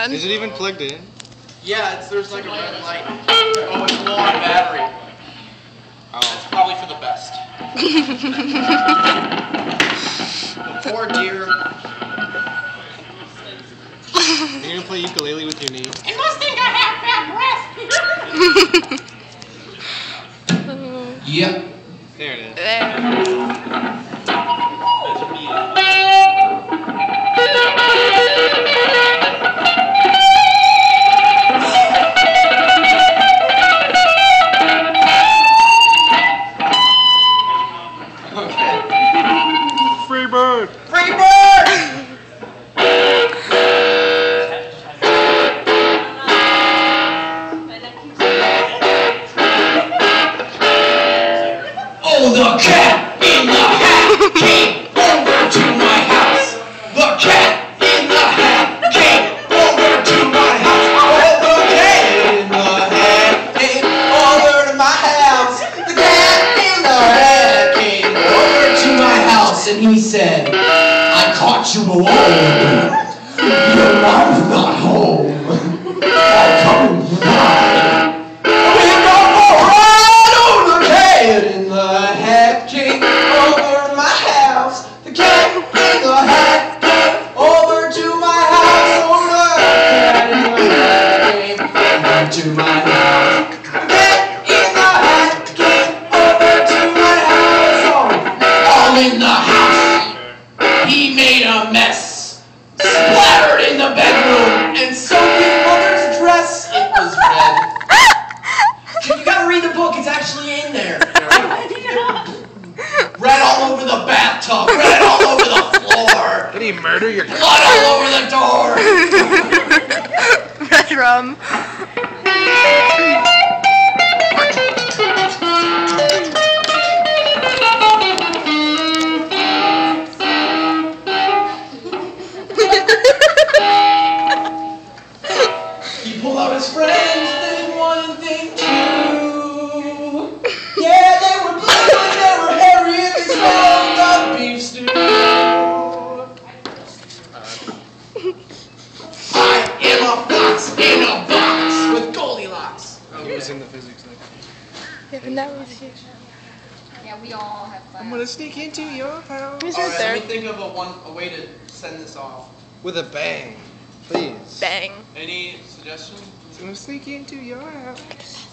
on. Is it even plugged in? Yeah, there's like a red light. Oh, it's low on battery. Oh. That's probably for the best. The poor dear. Are you gonna play ukulele with your knee? You must think I have bad breath. Yep. There it is. There. Free bird! Free bird! Oh, the cat in the hat came over to my house. The cat in the hat came over to my house. Oh, the cat in the hat came over to my house. The cat in the hat came over to my house, and he said, I caught you alone. Your mom's not home. I'll come by. We're gonna ride on the cat in the hat came over to my house. The cat in the hat came over to my house. Oh, the cat in the hat came over to my house. The cat in the hat came over to my house. Oh, all in the house. He made a mess. Splattered in the bedroom and soaked his mother's dress. It was red. You gotta read the book, it's actually in there. Red all over the bathtub, red all over the floor. Did he murder your Blood all over the door. Red rum. He pulled out his friends, thing one and thing two. Yeah, they were blue, they were hairy, and they smelled of beef stew. I am a fox in a box with Goldilocks. Oh, who's in the physics section? Yeah, and that was huge. Yeah, we all have fun. I'm gonna sneak into your house. Who's Alright, right let me there? think of a way to send this off. With a bang. Please. Bang. Any suggestions? I'm gonna sneak into your house.